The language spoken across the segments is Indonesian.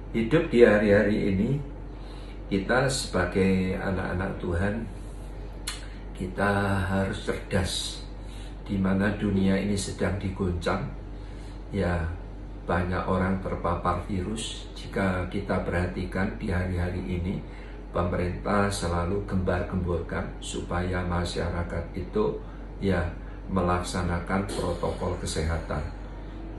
Hidup di hari-hari ini, kita sebagai anak-anak Tuhan, kita harus cerdas. Di mana dunia ini sedang digoncang, ya banyak orang terpapar virus. Jika kita perhatikan di hari-hari ini, pemerintah selalu gembar-gemborkan supaya masyarakat itu ya melaksanakan protokol kesehatan.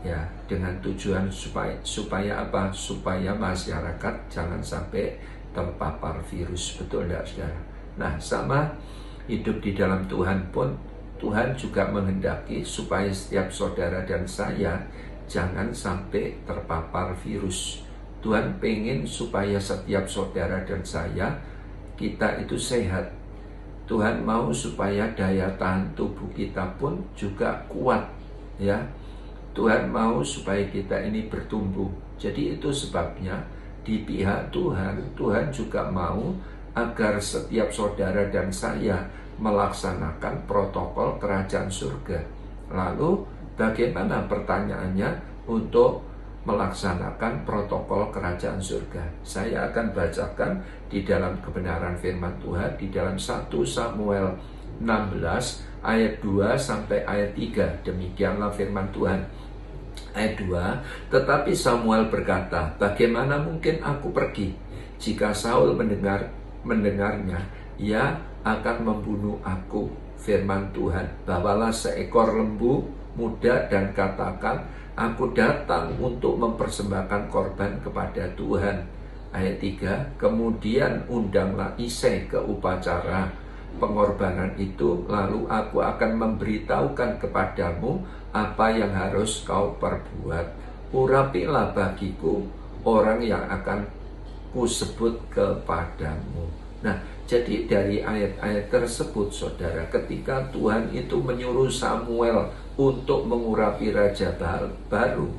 Ya, dengan tujuan supaya apa? Supaya masyarakat jangan sampai terpapar virus. Betul enggak, saudara? Nah, sama hidup di dalam Tuhan pun, Tuhan juga menghendaki supaya setiap saudara dan saya jangan sampai terpapar virus. Tuhan pengen supaya setiap saudara dan saya, kita itu sehat. Tuhan mau supaya daya tahan tubuh kita pun juga kuat, ya. Tuhan mau supaya kita ini bertumbuh. Jadi itu sebabnya di pihak Tuhan, Tuhan juga mau agar setiap saudara dan saya melaksanakan protokol kerajaan surga. Lalu bagaimana pertanyaannya untuk melaksanakan protokol kerajaan surga? Saya akan bacakan di dalam kebenaran firman Tuhan di dalam 1 Samuel 16 ayat 2 sampai ayat 3. Demikianlah firman Tuhan. Ayat 2, tetapi Samuel berkata, bagaimana mungkin aku pergi? Jika Saul mendengarnya, ia akan membunuh aku. Firman Tuhan, bawalah seekor lembu muda dan katakan, aku datang untuk mempersembahkan korban kepada Tuhan. Ayat 3, kemudian undanglah Isai ke upacara pengorbanan itu, lalu aku akan memberitahukan kepadamu apa yang harus kau perbuat. Urapilah bagiku orang yang akan kusebut kepadamu. Nah, jadi dari ayat-ayat tersebut, saudara, ketika Tuhan itu menyuruh Samuel untuk mengurapi raja baru,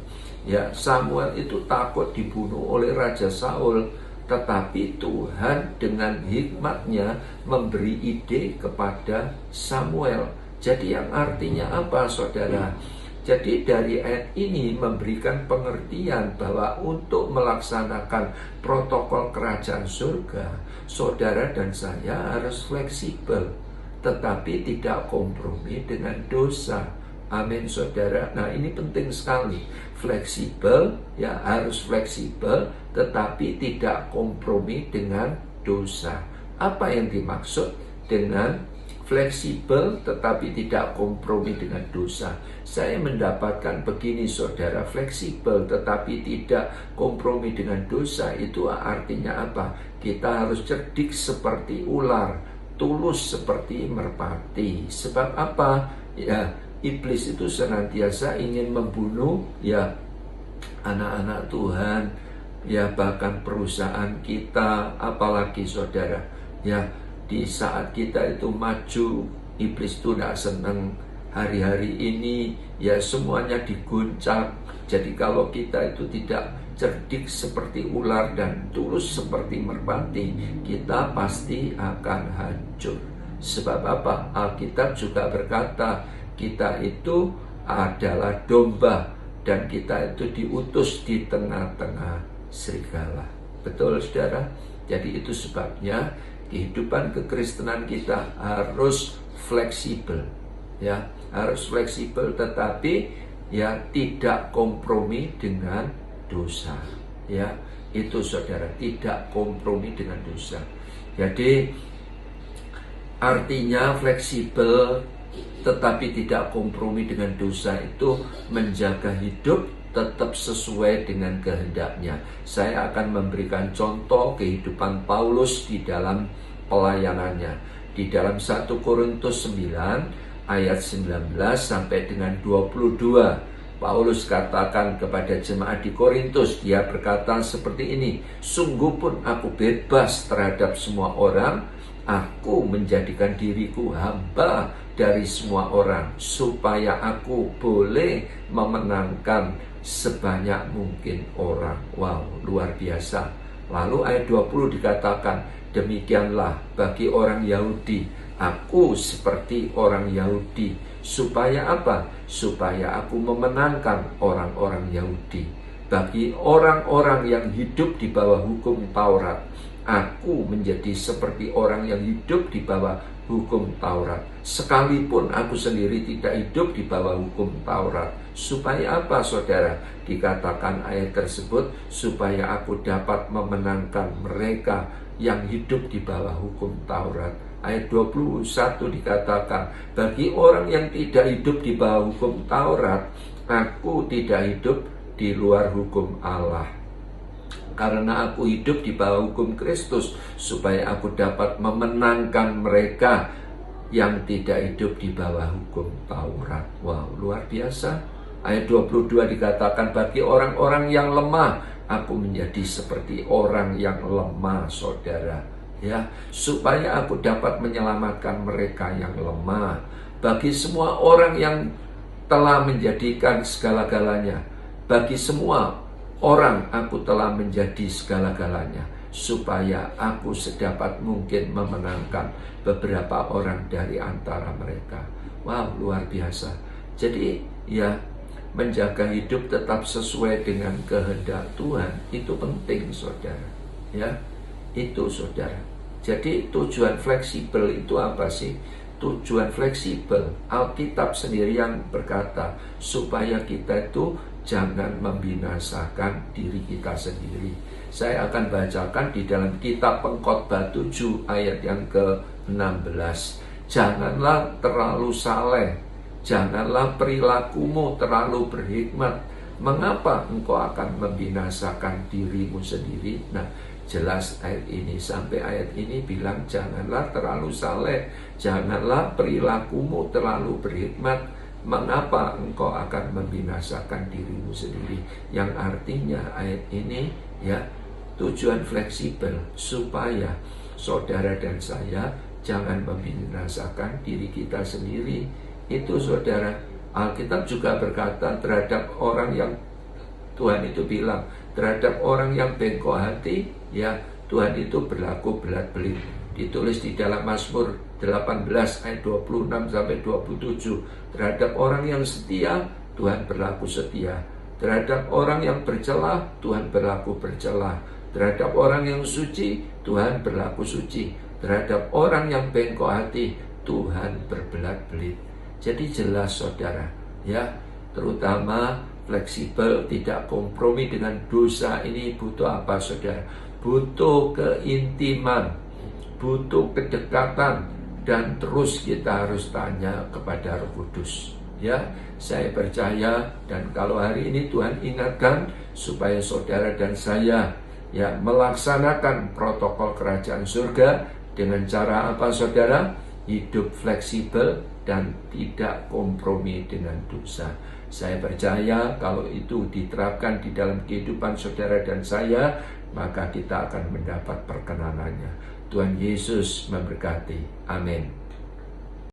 ya, Samuel itu takut dibunuh oleh Raja Saul. Tetapi Tuhan dengan hikmatnya memberi ide kepada Samuel. Jadi yang artinya apa, saudara? Jadi dari ayat ini memberikan pengertian bahwa untuk melaksanakan protokol kerajaan surga, saudara dan saya harus fleksibel, tetapi tidak kompromi dengan dosa. Amin, saudara. Nah, ini penting sekali. Fleksibel, ya, harus fleksibel, tetapi tidak kompromi dengan dosa. Apa yang dimaksud dengan fleksibel tetapi tidak kompromi dengan dosa? Saya mendapatkan begini, saudara, fleksibel tetapi tidak kompromi dengan dosa itu artinya apa? Kita harus cerdik seperti ular, tulus seperti merpati. Sebab apa? Ya, iblis itu senantiasa ingin membunuh ya anak-anak Tuhan, ya bahkan perusahaan kita, apalagi saudara, ya di saat kita itu maju, iblis itu tidak senang. Hari-hari ini ya semuanya diguncang. Jadi kalau kita itu tidak cerdik seperti ular dan tulus seperti merpati, kita pasti akan hancur. Sebab apa? Alkitab juga berkata, kita itu adalah domba dan kita itu diutus di tengah-tengah serigala. Betul, saudara? Jadi itu sebabnya kehidupan kekristenan kita harus fleksibel, ya, harus fleksibel tetapi ya tidak kompromi dengan dosa, ya. Itu, saudara, tidak kompromi dengan dosa. Jadi artinya fleksibel tetapi tidak kompromi dengan dosa itu menjaga hidup tetap sesuai dengan kehendaknya. Saya akan memberikan contoh kehidupan Paulus di dalam pelayanannya. Di dalam 1 Korintus 9 ayat 19 sampai dengan 22, Paulus katakan kepada jemaat di Korintus, dia berkata seperti ini, sungguh pun aku bebas terhadap semua orang, aku menjadikan diriku hamba dari semua orang, supaya aku boleh memenangkan sebanyak mungkin orang. Wow, luar biasa. Lalu ayat 20 dikatakan, demikianlah bagi orang Yahudi, aku seperti orang Yahudi. Supaya apa? Supaya aku memenangkan orang-orang Yahudi. bagi orang-orang yang hidup di bawah hukum Taurat, aku menjadi seperti orang yang hidup di bawah hukum Taurat. Sekalipun aku sendiri tidak hidup di bawah hukum Taurat. Supaya apa, saudara? Dikatakan ayat tersebut, supaya aku dapat memenangkan mereka yang hidup di bawah hukum Taurat. Ayat 21 dikatakan, bagi orang yang tidak hidup di bawah hukum Taurat, aku tidak hidup di luar hukum Allah. Karena aku hidup di bawah hukum Kristus, supaya aku dapat memenangkan mereka yang tidak hidup di bawah hukum Taurat. Wow, luar biasa. Ayat 22 dikatakan, bagi orang-orang yang lemah, aku menjadi seperti orang yang lemah, saudara. Ya, supaya aku dapat menyelamatkan mereka yang lemah. Bagi semua orang yang telah menjadikan segala-galanya, bagi semua orang aku telah menjadi segala-galanya, supaya aku sedapat mungkin memenangkan beberapa orang dari antara mereka. Wow, luar biasa. Jadi ya, menjaga hidup tetap sesuai dengan kehendak Tuhan itu penting, saudara. Ya, itu saudara. Jadi tujuan fleksibel itu apa sih? Tujuan fleksibel, Alkitab sendiri yang berkata supaya kita itu jangan membinasakan diri kita sendiri. Saya akan bacakan di dalam kitab Pengkhotbah 7 ayat yang ke-16. Janganlah terlalu saleh, janganlah perilakumu terlalu berhikmat. Mengapa engkau akan membinasakan dirimu sendiri? Nah, jelas ayat ini sampai ayat ini bilang janganlah terlalu saleh, janganlah perilakumu terlalu berhikmat. Mengapa engkau akan membinasakan dirimu sendiri? Yang artinya ayat ini ya, tujuan fleksibel supaya saudara dan saya jangan membinasakan diri kita sendiri. Itu saudara, Alkitab juga berkata terhadap orang yang Tuhan itu bilang, terhadap orang yang bengkok hati, ya Tuhan itu berlaku belat-belit. Ditulis di dalam Mazmur 18 ayat 26 sampai 27. Terhadap orang yang setia, Tuhan berlaku setia. Terhadap orang yang bercelah, Tuhan berlaku bercelah. Terhadap orang yang suci, Tuhan berlaku suci. Terhadap orang yang bengkok hati, Tuhan berbelat-belit. Jadi jelas saudara, ya, terutama fleksibel, tidak kompromi dengan dosa ini butuh apa saudara? Butuh keintiman, butuh kedekatan, dan terus kita harus tanya kepada Roh Kudus. Ya, saya percaya, dan kalau hari ini Tuhan ingatkan supaya saudara dan saya ya melaksanakan protokol kerajaan surga dengan cara apa saudara? Hidup fleksibel dan tidak kompromi dengan dosa. Saya percaya kalau itu diterapkan di dalam kehidupan saudara dan saya, maka kita akan mendapat perkenanannya. Tuhan Yesus memberkati. Amin.